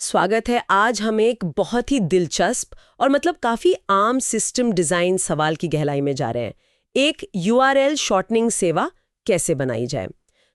स्वागत है। आज हम एक बहुत ही दिलचस्प और मतलब काफी आम सिस्टम डिजाइन सवाल की गहराई में जा रहे हैं। एक यूआरएल शॉर्टनिंग सेवा कैसे बनाई जाए।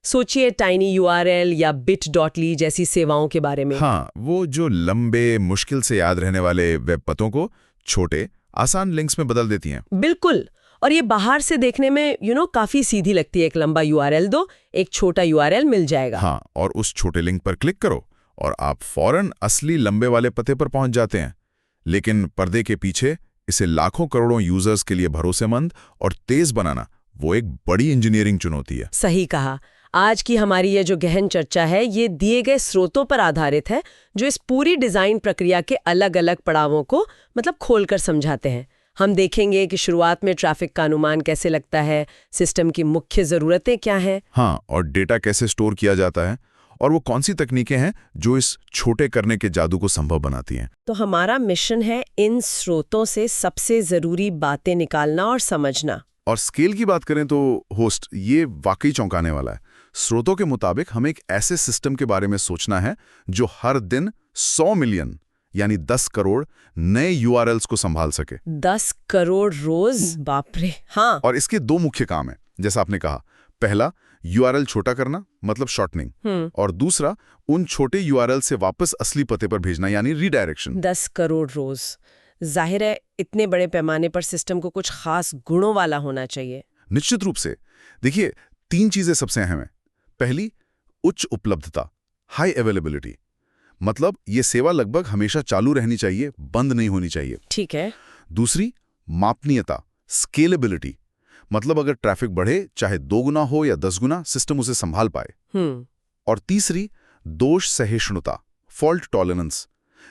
सोचिए टाइनी यूआरएल या bit.ly जैसी सेवाओं के बारे में। हाँ, वो जो लंबे मुश्किल से याद रहने वाले वेब पतों को छोटे आसान लिंक्स में बदल देती हैं। बिल्कुल। और ये बाहर से देखने में काफी सीधी लगती है। एक लंबा यूआरएल दो, एक छोटा यूआरएल मिल जाएगा। हाँ, और उस छोटे लिंक पर क्लिक करो और आप फौरन असली लंबे वाले पते पर पहुंच जाते हैं। लेकिन पर्दे के पीछे इसे लाखों करोड़ों यूजर्स के लिए भरोसेमंद और तेज बनाना वो एक बड़ी इंजीनियरिंग चुनौती है। सही कहा। आज की हमारी ये जो गहन चर्चा है ये दिए गए स्रोतों पर आधारित है जो इस पूरी डिजाइन प्रक्रिया के अलग अलग पड़ावों को मतलब खोलकर समझाते हैं। हम देखेंगे कि शुरुआत में ट्रैफिक का अनुमान कैसे लगता है, सिस्टम की मुख्य जरूरतें क्या हैं। हाँ, और डेटा कैसे स्टोर किया जाता है और वो कौन सी तकनीकें हैं जो इस छोटे करने के जादू को संभव बनाती हैं। तो हमारा मिशन है इन स्रोतों से सबसे जरूरी बातें निकालना और समझना। और स्केल की बात करें तो होस्ट, ये वाकई चौंकाने वाला है। स्रोतों के मुताबिक हमें एक ऐसे सिस्टम के बारे में सोचना है जो हर दिन 100 मिलियन यानी 10 करोड़ नए यूआरएल्स को संभाल सके। 10 करोड़ रोज, बाप रे। हाँ। और इसके दो मुख्य काम हैं, जैसा आपने कहा। पहला, यूआरएल छोटा करना मतलब शॉर्टनिंग, और दूसरा उन छोटे यूआरएल से वापस असली पते पर भेजना यानी रीडायरेक्शन। 10 करोड़ रोज, जाहिर है इतने बड़े पैमाने पर सिस्टम को कुछ खास गुणों वाला होना चाहिए। निश्चित रूप से। देखिए, 3 चीजें सबसे अहम हैं। पहली, उच्च उपलब्धता, हाई अवेलेबिलिटी, मतलब ये सेवा लगभग हमेशा चालू रहनी चाहिए, बंद नहीं होनी चाहिए। ठीक है। दूसरी, मापनीयता, स्केलेबिलिटी, मतलब अगर ट्रैफिक बढ़े, चाहे 2 गुना हो या 10 गुना, सिस्टम उसे संभाल पाए। और तीसरी, दोष सहिष्णुता, फॉल्ट टॉलरेंस,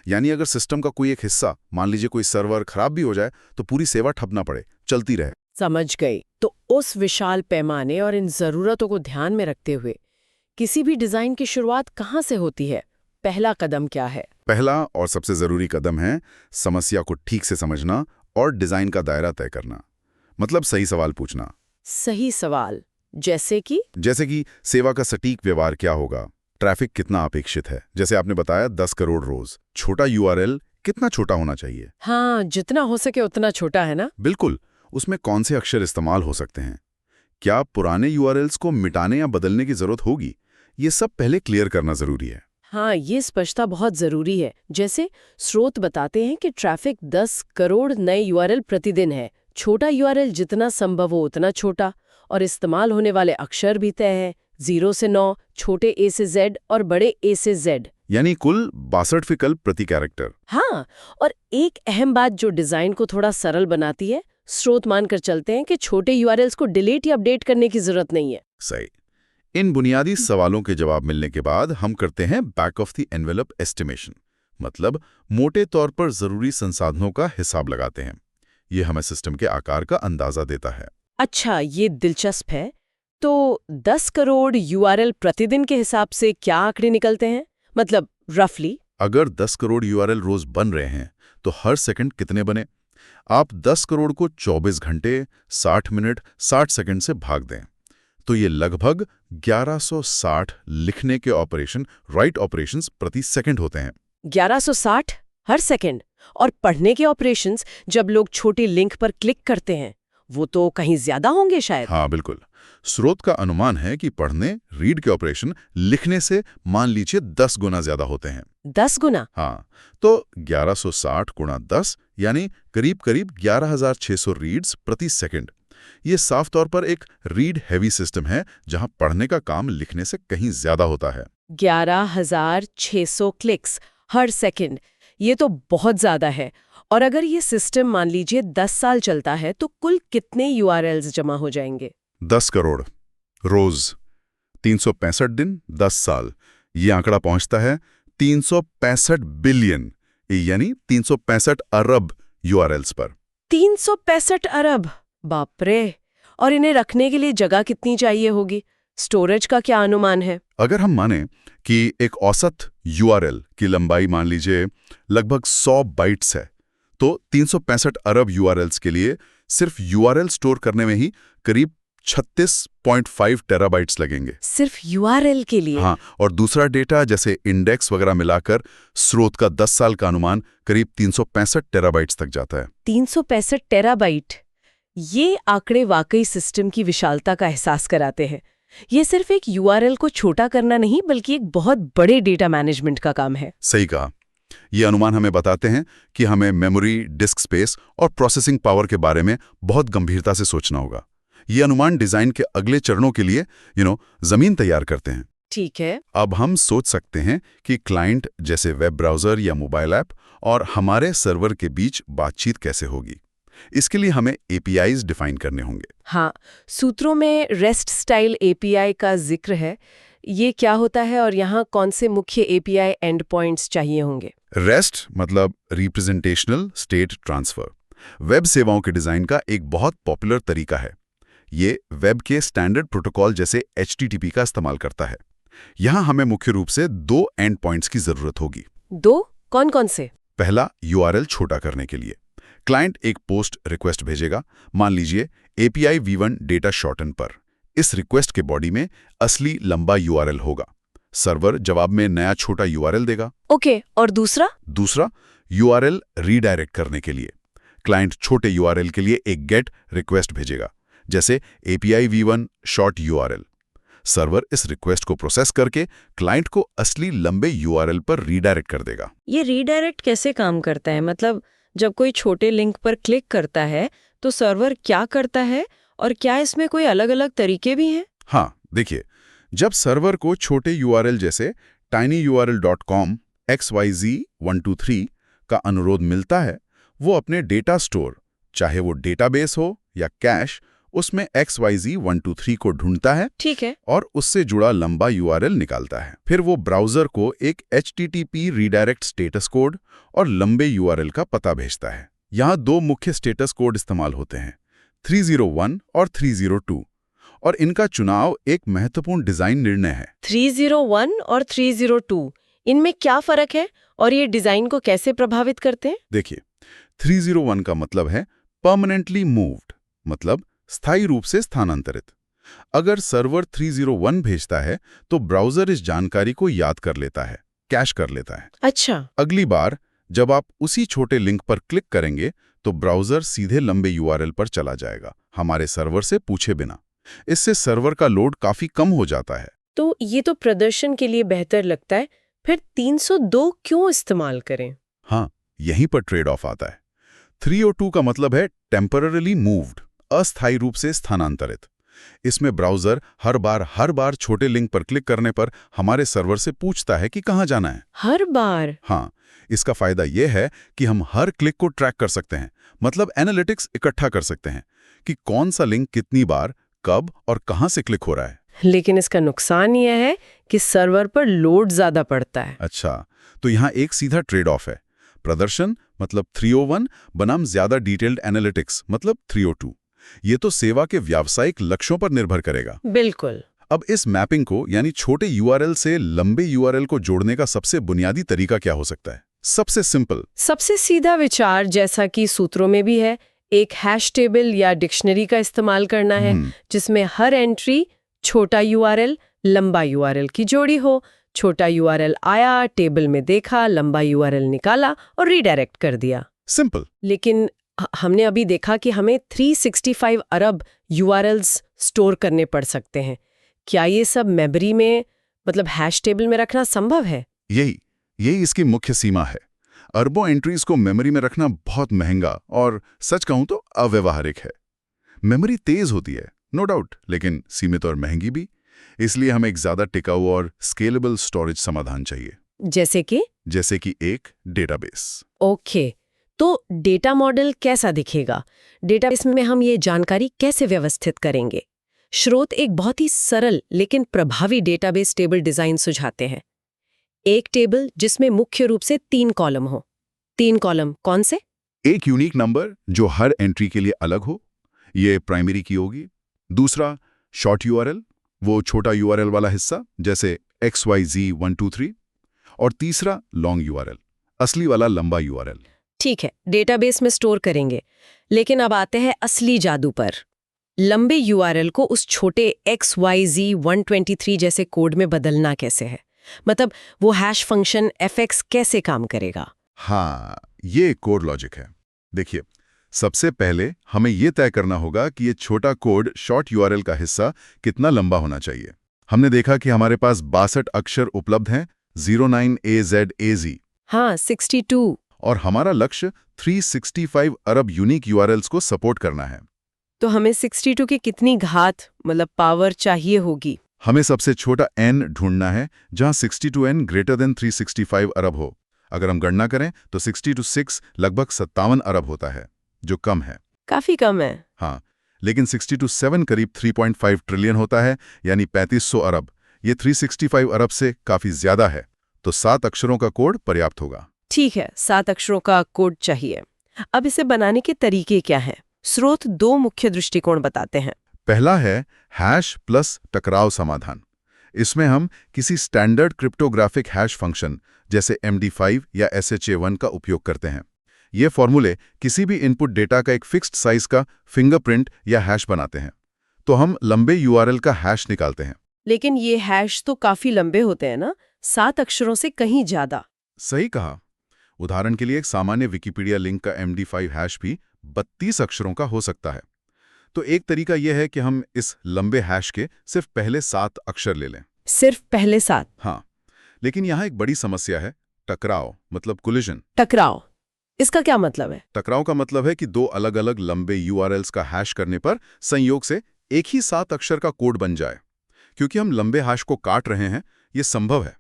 यानी अगर सिस्टम का कोई एक हिस्सा, मान लीजिए कोई सर्वर खराब भी हो जाए, तो पूरी सेवा ठप ना पड़े, चलती रहे। समझ गई। तो उस विशाल पैमाने और इन जरूरतों को ध्यान में रखते हुए किसी भी डिजाइन की शुरुआत कहाँ से होती है? पहला कदम क्या है? पहला और सबसे जरूरी कदम है समस्या को ठीक से समझना और डिजाइन का दायरा तय करना, मतलब सही सवाल पूछना। सही सवाल जैसे कि सेवा का सटीक व्यवहार क्या होगा, ट्रैफिक कितना अपेक्षित है, जैसे आपने बताया 10 करोड़ रोज, छोटा यूआरएल कितना छोटा होना चाहिए। हाँ, जितना हो सके उतना छोटा, है ना? बिल्कुल। उसमें कौन से अक्षर इस्तेमाल हो सकते हैं, क्या पुराने यूआरएल्स को मिटाने या बदलने की जरूरत होगी, ये सब पहले क्लियर करना जरूरी है। हाँ, ये स्पष्टता बहुत जरूरी है। जैसे स्रोत बताते हैं कि ट्रैफिक 10 करोड़ नए यूआरएल प्रतिदिन है, छोटा यूआरएल जितना संभव हो उतना छोटा, और इस्तेमाल होने वाले अक्षर भी तय है, 0 से 9, छोटे A से Z और बड़े A से Z, यानी कुल 62 विकल्प प्रति कैरेक्टर। हाँ, और एक अहम बात जो डिजाइन को थोड़ा सरल बनाती है, स्रोत मानकर चलते हैं कि छोटे यूआरएल्स को डिलीट या अपडेट करने की जरूरत नहीं है। सही। इन बुनियादी सवालों के जवाब मिलने के बाद हम करते हैं back of the envelope estimation, मतलब मोटे तौर पर जरूरी संसाधनों का हिसाब लगाते हैं। ये हमें सिस्टम के आकार का अंदाजा देता है। अच्छा, ये दिलचस्प है। तो 10 करोड़ यूआरएल प्रतिदिन के हिसाब से क्या आंकड़े निकलते हैं? मतलब रफली अगर 10 करोड़ यूआरएल रोज बन रहे हैं तो हर सेकंड कितने बने? आप 10 करोड़ को 24 घंटे 60 मिनट 60 सेकंड से भाग दें तो ये लगभग 1160 लिखने के ऑपरेशन, राइट ऑपरेशंस प्रति सेकंड होते हैं। 1160 हर सेकंड। और पढ़ने के ऑपरेशंस, जब लोग छोटी लिंक पर क्लिक करते हैं, वो तो कहीं ज्यादा होंगे शायद। हाँ बिल्कुल। स्रोत का अनुमान है कि पढ़ने, रीड के ऑपरेशन लिखने से मान लीजिए 10 गुना ज्यादा होते हैं। 10 गुना? हाँ, तो 1160 गुणा 10 यानी करीब करीब 11,600 रीड्स प्रति सेकंड। ये साफ तौर पर एक रीड हैवी सिस्टम है जहां पढ़ने का काम लिखने से कहीं ज्यादा होता है। 11,600 क्लिक्स हर सेकंड, ये तो बहुत ज्यादा है। और अगर ये सिस्टम मान लीजिए 10 साल चलता है तो कुल कितने यूआरएल्स जमा हो जाएंगे? 10 करोड़ रोज, 365 दिन, 10 साल, ये आंकड़ा पहुंचता है 365 बिलियन यानी 365 अरब यूआरएल्स पर। 365 अरब, बाप रे। और इन्हें रखने के लिए जगह कितनी चाहिए होगी? स्टोरेज का क्या अनुमान है? अगर हम माने कि एक औसत यूआरएल की लंबाई मान लीजिए लगभग 100 बाइट्स है, तो 365 अरब यूआरएल्स के लिए सिर्फ यूआरएल स्टोर करने में ही करीब 36.5 टेराबाइट्स लगेंगे सिर्फ यूआरएल के लिए? हाँ, और दूसरा डेटा जैसे इंडेक्स वगैरह मिलाकर स्रोत का 10 साल का अनुमान करीब 365 टेराबाइट्स तक जाता है। 365 टेराबाइट। ये आंकड़े वाकई सिस्टम की विशालता का एहसास कराते हैं। ये सिर्फ एक यूआरएल को छोटा करना नहीं बल्कि एक बहुत बड़े डेटा मैनेजमेंट का काम है। सही कहा। ये अनुमान हमें बताते हैं कि हमें मेमोरी, डिस्क स्पेस और प्रोसेसिंग पावर के बारे में बहुत गंभीरता से सोचना होगा। ये अनुमान डिजाइन के अगले चरणों के लिए जमीन तैयार करते हैं। ठीक है। अब हम सोच सकते हैं कि क्लाइंट जैसे वेब ब्राउज़र या मोबाइल ऐप और हमारे सर्वर के बीच बातचीत कैसे होगी। इसके लिए हमें APIs डिफाइन करने होंगे। हाँ, सूत्रों में रेस्ट स्टाइल API का जिक्र है। ये क्या होता है और यहाँ कौन से मुख्य API एंड पॉइंट्स चाहिए होंगे? रेस्ट मतलब रिप्रेजेंटेशनल स्टेट ट्रांसफर, वेब सेवाओं के डिज़ाइन का एक बहुत पॉपुलर तरीका है। ये वेब के स्टैंडर्ड प्रोटोकॉल जैसे HTTP का इस्तेमाल करता है। यहाँ हमें मुख्य रूप से 2 एंड पॉइंट्स की जरूरत होगी। 2? कौन-कौन से? पहला, URL छोटा करने के लिए क्लाइंट एक पोस्ट रिक्वेस्ट भेजेगा, मान लीजिए API v1 डेटा शॉर्टन पर। इस रिक्वेस्ट के बॉडी में असली लंबा URL होगा। सर्वर जवाब में नया छोटा URL देगा। ओके, और दूसरा? दूसरा, URL रीडायरेक्ट करने के लिए क्लाइंट छोटे URL के लिए एक गेट रिक्वेस्ट भेजेगा, जैसे API v1 short URL। Server इस रिक्वेस्ट को प्रोसेस करके क्लाइंट को असली लंबे URL पर रीडायरेक्ट कर देगा। ये रीडायरेक्ट कैसे काम करता है? मतलब जब कोई छोटे लिंक पर क्लिक करता है तो सर्वर क्या करता है और क्या इसमें कोई अलग-अलग तरीके भी हैं? हाँ, देखिए, जब सर्वर को छोटे URL जैसे tinyurl.com XYZ123 का अनुरोध मिलता है, वो अपने डेटा स्टोर, चाहे वो डेटाबेस हो या कैश, उसमें XYZ123 को ढूंढता है। ठीक है। और उससे जुड़ा लंबा URL निकालता है। फिर वो ब्राउज़र को एक HTTP रीडायरेक्ट स्टेटस कोड और लंबे URL का पता भेजता है। यहाँ 2 मुख्य स्टेटस कोड इस्तेमाल होते हैं, 301 और 302, और इनका चुनाव एक महत्वपूर्ण डिज़ाइन निर्णय है। 301 और 302, इनमें क्या फ़र्क है और ये डिज़ाइन को कैसे प्रभावित करते हैं? देखिए, 301 का मतलब है परमानेंटली मूव्ड, मतलब स्थायी रूप से स्थानांतरित। अगर सर्वर 301 भेजता है तो ब्राउज़र इस जानकारी को याद कर लेता है, कैश कर लेता है। अच्छा। अगली बार जब आप उसी छोटे लिंक पर क्लिक करेंगे तो ब्राउज़र सीधे लंबे URL पर चला जाएगा, हमारे सर्वर से पूछे बिना। इससे सर्वर का लोड काफ़ी कम हो जाता है। तो ये तो प्रदर्शन के लिए बेहतर लगता है। फिर 302 क्यों इस्तेमाल करें? हाँ, यहीं पर ट्रेड ऑफ आता है। 302 का मतलब है टेम्पररीली मूव्ड, अस्थायी रूप से स्थानांतरित। इसमें ब्राउज़र हर बार छोटे लिंक पर क्लिक करने पर हमारे सर्वर से पूछता है कि कहाँ जाना है। हर बार? हाँ, इसका फायदा यह है कि हम हर क्लिक को ट्रैक कर सकते हैं, मतलब एनालिटिक्स इकट्ठा कर सकते हैं कि कौन सा लिंक कितनी बार, कब और कहाँ से क्लिक हो रहा है। लेकिन इसका नुकसान यह है कि सर्वर पर लोड ज़्यादा पड़ता है। अच्छा, तो यहाँ एक सीधा ट्रेड ऑफ है। प्रदर्शन मतलब 301 बनाम ज़्यादा डिटेल्ड एनालिटिक्स मतलब 302। ये तो सेवा के व्यावसायिक लक्ष्यों पर निर्भर करेगा। बिल्कुल। अब इस मैपिंग को यानी छोटे URL से लंबे URL को जोड़ने का सबसे बुनियादी तरीका क्या हो सकता है? सबसे सिंपल, सबसे सीधा विचार, जैसा कि सूत्रों में भी है, एक हैश टेबल या डिक्शनरी का इस्तेमाल करना है, जिसमें हर एंट्री छोटा URL, लंबा URL की जोड़ी हो। छोटा URL आया, टेबल में देखा, लंबा URL निकाला और रीडायरेक्ट कर दिया। सिंपल। लेकिन हमने अभी देखा कि हमें 365 अरब URLs स्टोर करने पड़ सकते हैं। क्या ये सब मेमोरी में, मतलब हैश टेबल में रखना संभव है? यही इसकी मुख्य सीमा है। अरबों एंट्रीज को मेमोरी में रखना बहुत महंगा और सच कहूं तो अव्यवहारिक है। मेमोरी तेज होती है, नो डाउट, लेकिन सीमित और महंगी भी। इसलिए हमें एक ज्यादा टिकाऊ और स्केलेबल स्टोरेज समाधान चाहिए। जैसे कि एक डेटाबेस। ओके, तो डेटा मॉडल कैसा दिखेगा? डेटाबेस में हम ये जानकारी कैसे व्यवस्थित करेंगे? स्रोत एक बहुत ही सरल लेकिन प्रभावी डेटाबेस टेबल डिजाइन सुझाते हैं। एक टेबल जिसमें मुख्य रूप से 3 कॉलम हो। 3 कॉलम कौन से? एक यूनिक नंबर जो हर एंट्री के लिए अलग हो, ये प्राइमरी की होगी। दूसरा, शॉर्ट URL, वो छोटा URL वाला हिस्सा जैसे XYZ123। और तीसरा, लॉन्ग URL, असली वाला लंबा URL। ठीक है, डेटाबेस में स्टोर करेंगे। लेकिन अब आते हैं असली जादू पर। लंबे यूआरएल को उस छोटे XYZ123 जैसे कोड में बदलना कैसे है? मतलब वो हैश फंक्शन fx कैसे काम करेगा? हाँ, ये कोड लॉजिक है। देखिए, सबसे पहले हमें ये तय करना होगा कि ये छोटा कोड शॉर्ट यूआरएल का हिस्सा कितना लंबा होना चाहिए। हमने देखा कि हमारे पास 62 अक्षर उपलब्ध हैं, 09AZAZ। हाँ, 62। और हमारा लक्ष्य 365 अरब यूनिक यूआरएल्स को सपोर्ट करना है। तो हमें 62 की कितनी घात मतलब पावर चाहिए होगी? हमें सबसे छोटा n ढूंढना है जहां 62n ग्रेटर देन 365 अरब हो। अगर हम गणना करें तो 62 लगभग 57 अरब होता है, जो कम है। काफी कम है। हाँ, लेकिन 62 करीब 3.5 ट्रिलियन होता है, यानी 3500 अरब। ये 365 अरब से काफी ज्यादा है, तो 7 अक्षरों का कोड पर्याप्त होगा। ठीक है, 7 अक्षरों का कोड चाहिए। अब इसे बनाने के तरीके क्या हैं? स्रोत 2 मुख्य दृष्टिकोण बताते हैं। पहला है हैश प्लस टकराव समाधान। इसमें हम किसी स्टैंडर्ड क्रिप्टोग्राफिक हैश फंक्शन जैसे MD5 या SHA-1 का उपयोग करते हैं। ये फॉर्मूले किसी भी इनपुट डेटा का एक फिक्स्ड साइज का फिंगरप्रिंट या हैश बनाते हैं। तो हम लंबे यूआरएल का हैश निकालते हैं। लेकिन ये हैश तो काफी लंबे होते हैं ना, 7 अक्षरों से कहीं ज्यादा। सही कहा। उदाहरण के लिए एक सामान्य विकिपीडिया लिंक का MD5 हैश भी 32 अक्षरों का हो सकता है। तो एक तरीका यह है कि हम इस लंबे हैश के सिर्फ पहले 7 अक्षर ले लें। सिर्फ पहले 7? हाँ, लेकिन यहाँ एक बड़ी समस्या है, टकराव मतलब कोलिजन। टकराव, इसका क्या मतलब है? टकराव का मतलब है कि 2 अलग-अलग लंबे यूआरएल्स का हैश करने पर संयोग से एक ही 7 अक्षर का कोड बन जाए। क्योंकि हम लंबे हैश को काट रहे हैं, ये संभव है,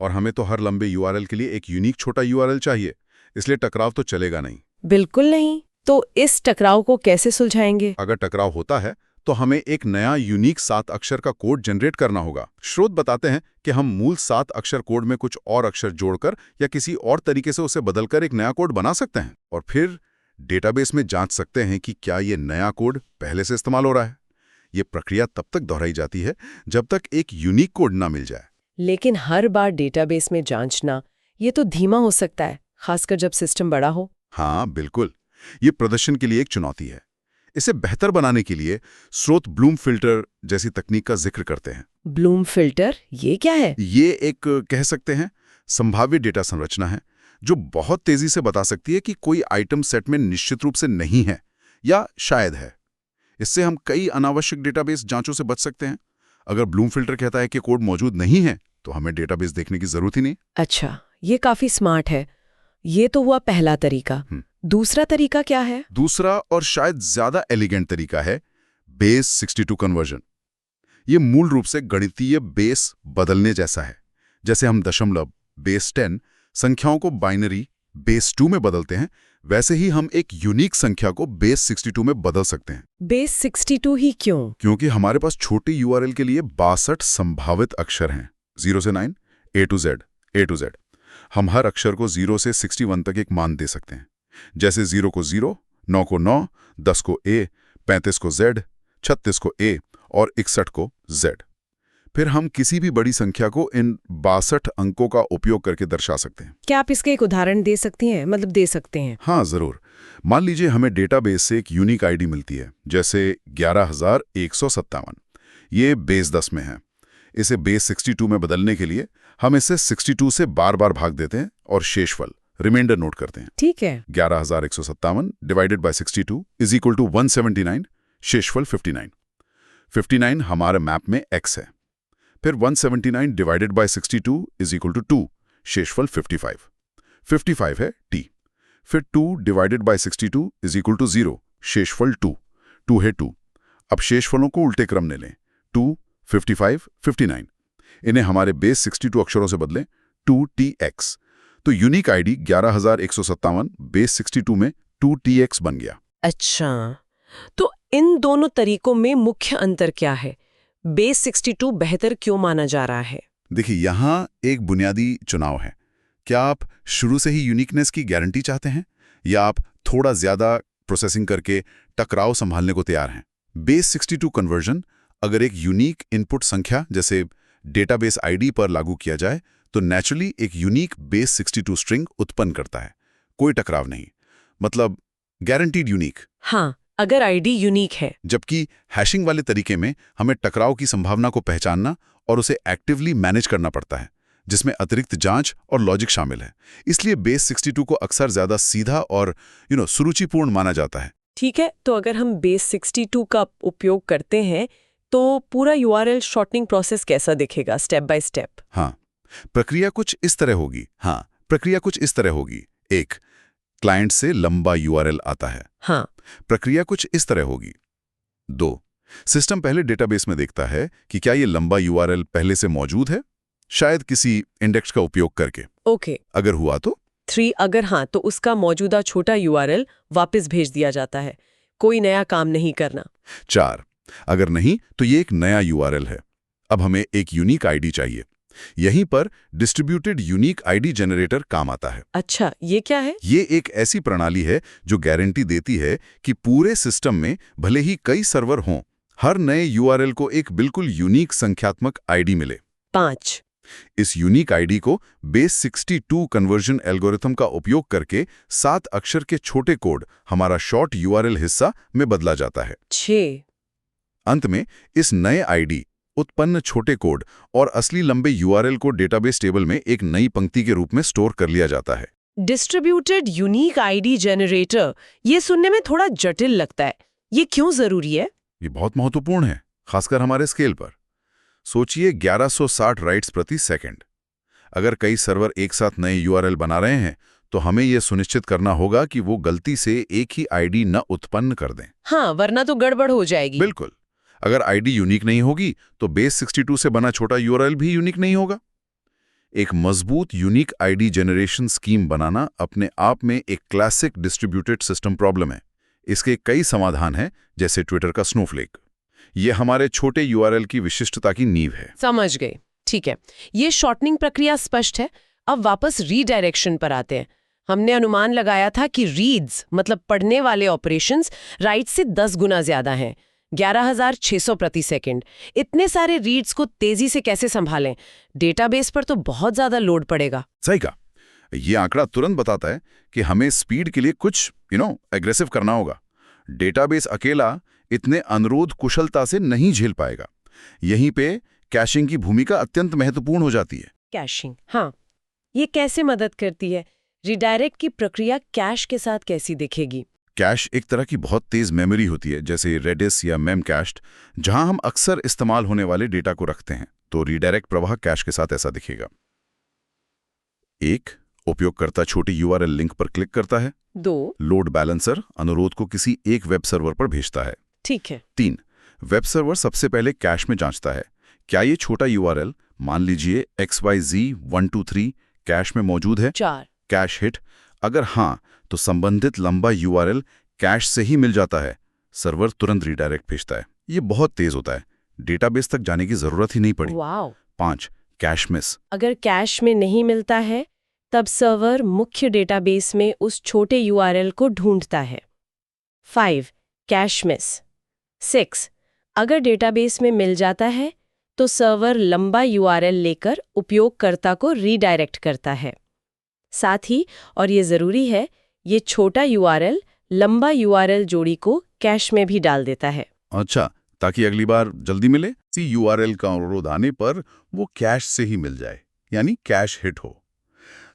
और हमें तो हर लंबे यूआरएल के लिए एक यूनिक छोटा यूआरएल चाहिए, इसलिए टकराव तो चलेगा नहीं। बिल्कुल नहीं। तो इस टकराव को कैसे सुलझाएंगे? अगर टकराव होता है तो हमें एक नया यूनिक 7 अक्षर का कोड जनरेट करना होगा। स्रोत बताते हैं कि हम मूल 7 अक्षर कोड में कुछ और अक्षर जोड़कर या किसी और तरीके से उसे बदलकर एक नया कोड बना सकते हैं, और फिर डेटाबेस में जांच सकते हैं कि क्या ये नया कोड पहले से इस्तेमाल हो रहा है। ये प्रक्रिया तब तक दोहराई जाती है जब तक एक यूनिक कोड ना मिल जाए। लेकिन हर बार डेटाबेस में जांचना ये तो धीमा हो सकता है, खासकर जब सिस्टम बड़ा हो। हाँ, बिल्कुल। ये प्रदर्शन के लिए एक चुनौती है। इसे बेहतर बनाने के लिए स्रोत ब्लूम फिल्टर जैसी तकनीक का जिक्र करते हैं। ब्लूम फिल्टर, ये क्या है? ये एक कह सकते हैं संभाव्य डेटा संरचना है जो बहुत तेजी से बता सकती है कि कोई आइटम सेट में निश्चित रूप से नहीं है या शायद है। इससे हम कई अनावश्यक डेटाबेस जांचों से बच सकते हैं। अगर ब्लूम फिल्टर कहता है कि कोड मौजूद नहीं है तो हमें डेटाबेस देखने की जरूरत ही नहीं। अच्छा, ये काफी स्मार्ट है। ये तो हुआ पहला तरीका। दूसरा तरीका क्या है? दूसरा और शायद ज्यादा एलिगेंट तरीका है बेस 62 कन्वर्जन। ये मूल रूप से गणितीय बेस बदलने जैसा है। जैसे हम दशमलव बेस 10 संख्याओं को बाइनरी बेस 2 में बदलते हैं, वैसे ही हम एक यूनिक संख्या को बेस 62 में बदल सकते हैं। बेस 62 ही क्यों? क्योंकि हमारे पास छोटी यूआरएल के लिए 62 संभावित अक्षर हैं, 0 से 9, A to Z। हम हर अक्षर को 0 से 61 तक एक मान दे सकते हैं। जैसे 0 को 0, 9 को 9, 10 को A, 35 को Z, 36 को A और 61 को Z। फिर हम किसी भी बड़ी संख्या को इन 62 अंकों का उपयोग करके दर्शा सकते हैं। क्या आप इसका एक उदाहरण दे सकती हैं? मतलब दे सकते हैं? हाँ, जरूर। मान लीजिए हमें डेटाबेस से एक यूनिक आईडी मिलती है, जैसे 11157। ये बेस 10 में है। इसे बेस 62 में बदलने के लिए हम इसे 62 से बार-बार भाग देते हैं और शेषफल रिमाइंडर नोट करते हैं। ठीक है। 11157 divided by 62 is equal to 179, शेषफल 59। 59 हमारे मैप में x है। फिर 179 divided by 62 is equal to 2, शेषफल 55। 55 है t। फिर 2 divided by 62 is equal to 0, शेषफल 2। 2 है 2। अब शेषफलों को उल्टे क्रम में लें, 2, 55, 59। इन्हें हमारे बेस 62 अक्षरों से बदलें, 2tx। तो यूनिक आईडी 11157 बेस 62 में 2tx बन गया। अच्छा, तो इन दोनों तरीकों में मुख्य अंतर क्या है? बेस 62 बेहतर क्यों माना जा रहा है? देखिए, यहाँ एक बुनियादी चुनाव है। क्या आप शुरू से ही यूनिकनेस की गारंटी चाहते हैं, या आप थोड़ा ज्यादा प्रोसेसिंग करके टकराव संभालने को तैयार हैं? बेस 62 कन्वर्जन अगर एक यूनिक इनपुट संख्या जैसे डेटाबेस आईडी पर लागू किया जाए तो नेचुरली एक यूनिक बेस 62 स्ट्रिंग उत्पन्न करता है। कोई टकराव नहीं, मतलब गारंटीड यूनिक। हाँ, अगर आईडी यूनिक है। जबकि हैशिंग वाले तरीके में हमें टकराव की संभावना को पहचानना और उसे एक्टिवली मैनेज करना पड़ता है, जिसमें अतिरिक्त जांच और लॉजिक शामिल है। इसलिए बेस 62 को अक्सर ज्यादा सीधा और सुरुचिपूर्ण माना जाता है। ठीक है, तो अगर हम बेस 62 का उपयोग करते हैं तो पूरा यूआरएल शॉर्टनिंग प्रोसेस कैसा दिखेगा स्टेप बाय स्टेप? हाँ, प्रक्रिया कुछ इस तरह होगी। 1. क्लाइंट से लंबा यूआरएल आता है। हाँ। प्रक्रिया कुछ इस तरह होगी। 2. सिस्टम पहले डेटाबेस में देखता है कि क्या ये लंबा यूआरएल पहले से मौजूद है, शायद किसी इंडेक्स का उपयोग करके। ओके। अगर हुआ तो 3. अगर हाँ, तो उसका मौजूदा छोटा यूआरएल वापस भेज दिया जाता है, कोई नया काम नहीं करना। 4. अगर नहीं तो ये एक नया यूआरएल है। अब हमें एक यूनिक आईडी चाहिए। यहीं पर डिस्ट्रीब्यूटेड यूनिक आईडी जनरेटर काम आता है। अच्छा, ये क्या है? ये एक ऐसी प्रणाली है जो गारंटी देती है कि पूरे सिस्टम में भले ही कई सर्वर हों, हर नए यूआरएल को एक बिल्कुल यूनिक संख्यात्मक आईडी मिले। 5. इस यूनिक आईडी को बेस 62 कन्वर्जन एल्गोरिथम का उपयोग करके 7 अक्षर के छोटे कोड हमारा शॉर्ट यूआरएल हिस्सा में बदला जाता है। 6. अंत में इस नए आईडी, उत्पन्न छोटे कोड और असली लंबे यूआरएल को डेटाबेस टेबल में एक नई पंक्ति के रूप में स्टोर कर लिया जाता है। डिस्ट्रीब्यूटेड यूनिक आईडी जनरेटर, ये सुनने में थोड़ा जटिल लगता है। ये क्यों जरूरी है? ये बहुत महत्वपूर्ण है, खासकर हमारे स्केल पर। सोचिए 1160 राइट्स प्रति सेकंड। अगर कई सर्वर एक साथ नए यूआरएल बना रहे हैं तो हमें यह सुनिश्चित करना होगा कि वो गलती से एक ही आईडी न उत्पन्न कर दें। हाँ, वरना तो गड़बड़ हो जाएगी। बिल्कुल। अगर आईडी यूनिक नहीं होगी तो बेस 62 से बना छोटा यूआरएल भी यूनिक नहीं होगा। एक मजबूत यूनिक आईडी जनरेशन स्कीम बनाना अपने आप में एक क्लासिक डिस्ट्रीब्यूटेड सिस्टम प्रॉब्लम है। इसके कई समाधान हैं, जैसे ट्विटर का स्नोफ्लेक। ये हमारे छोटे यूआरएल की विशिष्टता की नींव है। समझ गए। ठीक है, ये शॉर्टनिंग प्रक्रिया स्पष्ट है। अब वापस रीडायरेक्शन पर आते हैं। हमने अनुमान लगाया था कि रीड्स मतलब पढ़ने वाले ऑपरेशंस राइट से 10 गुना ज्यादा हैं, 11,600 प्रति सेकंड। इतने सारे रीड्स को तेजी से कैसे संभालें? डेटाबेस पर तो बहुत ज्यादा लोड पड़ेगा। सही कहा। ये आंकड़ा तुरंत बताता है कि हमें स्पीड के लिए कुछ एग्रेसिव करना होगा। डेटाबेस अकेला इतने अनुरोध कुशलता से नहीं झेल पाएगा। यहीं पे कैशिंग की भूमिका अत्यंत महत्वपूर्ण हो जाती है। कैशिंग, हाँ, ये कैसे मदद करती है? रिडायरेक्ट की प्रक्रिया कैश के साथ कैसी दिखेगी? कैश एक तरह की बहुत तेज मेमोरी होती है, जैसे रेडिस या मेमकैस्ट, जहां हम अक्सर इस्तेमाल होने वाले डेटा को रखते हैं। तो रीडायरेक्ट प्रवाह कैश के साथ ऐसा दिखेगा। 1. उपयोगकर्ता छोटी यूआरएल लिंक पर क्लिक करता है। 2. लोड बैलेंसर अनुरोध को किसी एक वेब सर्वर पर भेजता है। ठीक है। 3. वेब सर्वर सबसे पहले कैश में जांचता है, क्या ये छोटा यूआरएल, मान लीजिए XYZ123, कैश में मौजूद है। 4. कैश हिट, अगर हाँ तो संबंधित लंबा यूआरएल कैश से ही मिल जाता है। सर्वर तुरंत रीडायरेक्ट भेजता है। ये बहुत तेज होता है, डेटाबेस तक जाने की जरूरत ही नहीं पड़ी। वाओ। 5. कैश मिस, अगर कैश में नहीं मिलता है तब सर्वर मुख्य डेटाबेस में उस छोटे यूआरएल को ढूंढता है। 5. Cache miss. 6. अगर डेटाबेस में मिल जाता है तो सर्वर लंबा यूआरएल लेकर उपयोगकर्ता को रीडायरेक्ट करता है। साथ ही, और ये जरूरी है, ये छोटा यूआरएल लंबा यूआरएल जोड़ी को कैश में भी डाल देता है। अच्छा, ताकि अगली बार जल्दी मिले। इसी यूआरएल का अनुरोध आने पर वो कैश से ही मिल जाए, यानी कैश हिट हो।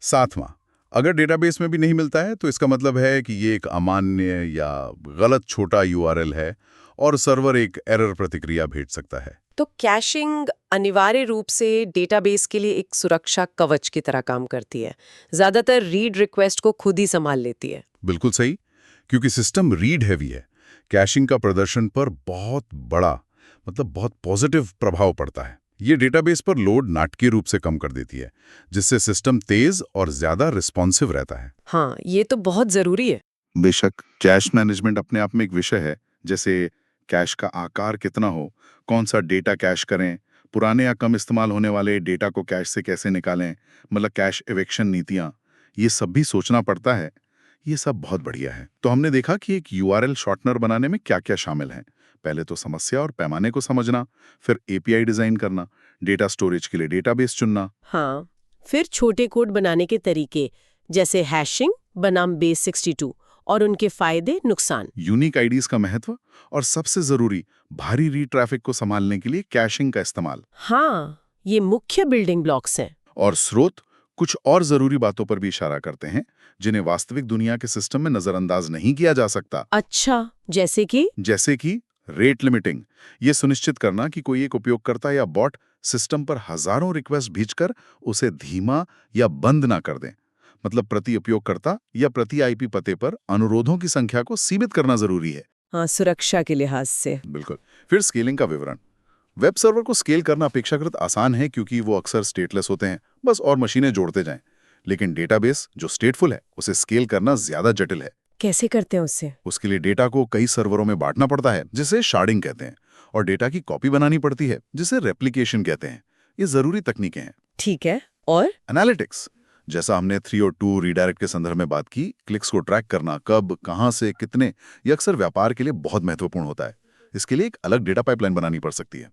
7वां, अगर डेटाबेस में भी नहीं मिलता है तो इसका मतलब है कि ये एक अमान्य या गलत छोटा यूआरएल है और सर्वर एक एरर प्रतिक्रिया भेज सकता है। तो कैशिंग अनिवार्य रूप से डेटाबेस के लिए एक सुरक्षा कवच की तरह काम करती है। ज्यादातर रीड रिक्वेस्ट को खुद ही संभाल लेती है। बिल्कुल सही, क्योंकि सिस्टम रीड हैवी है। कैशिंग का प्रदर्शन पर बहुत बड़ा बहुत पॉजिटिव प्रभाव पड़ता है। ये डेटाबेस पर लोड नाटकीय रूप से कम कर देती है, जिससे सिस्टम तेज और ज्यादा रिस्पॉन्सिव रहता है। हाँ, ये तो बहुत जरूरी है। बेशक कैश मैनेजमेंट अपने आप में एक विषय है, जैसे कैश का आकार कितना हो, कौन सा डेटा कैश करें, पुराने या कम इस्तेमाल होने वाले डेटा को कैश से कैसे निकालें, कैश इवेक्शन नीतियां, ये सब भी सोचना पड़ता है। ये सब बहुत बढ़िया है। तो हमने देखा कि एक यूआरएल शॉर्टनर बनाने में क्या क्या शामिल है। पहले तो समस्या और पैमाने को समझना, फिर एपीआई डिजाइन करना, डेटा स्टोरेज के लिए डेटाबेस चुनना। हाँ, फिर छोटे कोड बनाने के तरीके, जैसे हैशिंग बनाम बेस 62, और उनके फायदे नुकसान। यूनिक आईडीज का महत्व और सबसे जरूरी भारी री-ट्रैफिक को संभालने के लिए कैशिंग का इस्तेमाल। हाँ, ये मुख्य बिल्डिंग ब्लॉक्स हैं। और स्रोत कुछ और जरूरी बातों पर भी इशारा करते हैं जिन्हें वास्तविक दुनिया के सिस्टम में नजरअंदाज नहीं किया जा सकता। अच्छा, जैसे कि रेट लिमिटिंग, ये सुनिश्चित करना कि कोई एक उपयोगकर्ता या बॉट सिस्टम पर हजारों रिक्वेस्ट भेजकर उसे धीमा या बंद ना कर दें। मतलब प्रति उपयोगकर्ता या प्रति आईपी पते पर अनुरोधों की संख्या को सीमित करना जरूरी है। हाँ, सुरक्षा के लिहाज से। बिल्कुल। फिर स्केलिंग का विवरण। वेब सर्वर को स्केल करना अपेक्षाकृत आसान है क्योंकि वो अक्सर स्टेटलेस होते हैं, बस और मशीनें जोड़ते जाएं। लेकिन डेटाबेस जो स्टेटफुल है उसे स्केल करना ज्यादा जटिल है। कैसे करते हैं उससे? उसके लिए डेटा को कई सर्वरों में बांटना पड़ता है जिसे शार्डिंग कहते हैं, और डेटा की कॉपी बनानी पड़ती है जिसे रेप्लिकेशन कहते हैं। ये जरूरी तकनीकें हैं। ठीक है, और एनालिटिक्स, जैसा हमने 3 और 2 रीडायरेक्ट के संदर्भ में बात की, क्लिक्स को ट्रैक करना, कब, कहां से, कितने, ये अक्सर व्यापार के लिए बहुत महत्वपूर्ण होता है। इसके लिए एक अलग डेटा पाइपलाइन बनानी पड़ सकती है।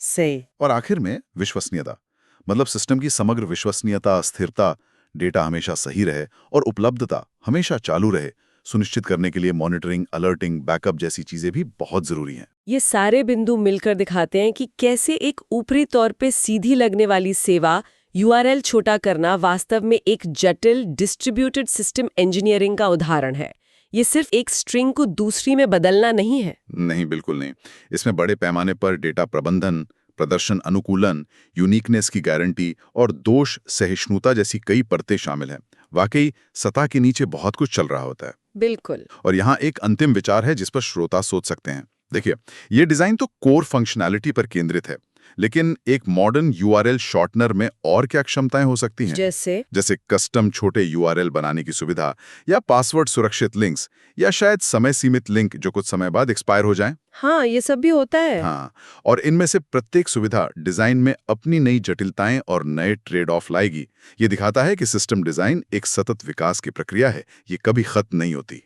सही। और आखिर में विश्वसनीयता, मतलब सिस्टम की समग्र विश्वसनीयता, स्थिरता, डेटा हमेशा सही रहे और उपलब्धता हमेशा चालू रहे, सुनिश्चित करने के लिए मॉनिटरिंग, अलर्टिंग, बैकअप जैसी चीजें भी बहुत जरूरी हैं। ये सारे बिंदु मिलकर दिखाते हैं कि कैसे एक ऊपरी तौर पे सीधी लगने वाली सेवा यूआरएल छोटा करना वास्तव में एक जटिल डिस्ट्रीब्यूटेड सिस्टम इंजीनियरिंग का उदाहरण है। ये सिर्फ एक स्ट्रिंग को दूसरी में बदलना नहीं है। नहीं, बिल्कुल नहीं। इसमें बड़े पैमाने पर डेटा प्रबंधन, प्रदर्शन अनुकूलन, यूनिकनेस की गारंटी और दोष सहिष्णुता जैसी कई परतें शामिल हैं। वाकई सतह के नीचे बहुत कुछ चल रहा होता है। बिल्कुल। और यहाँ एक अंतिम विचार है जिस पर श्रोता सोच सकते हैं। देखिए, ये डिजाइन तो कोर फंक्शनैलिटी पर केंद्रित है, लेकिन एक मॉडर्न यूआरएल शॉर्टनर में और क्या क्षमताएं हो सकती हैं? जैसे कस्टम छोटे यूआरएल बनाने की सुविधा, या पासवर्ड सुरक्षित लिंक्स, या शायद समय सीमित लिंक जो कुछ समय बाद एक्सपायर हो जाएं। हाँ, ये सब भी होता है। हाँ, और इनमें से प्रत्येक सुविधा डिजाइन में अपनी नई जटिलताएं और नए ट्रेड ऑफ लाएगी। ये दिखाता है कि सिस्टम डिजाइन एक सतत विकास की प्रक्रिया है, ये कभी खत्म नहीं होती।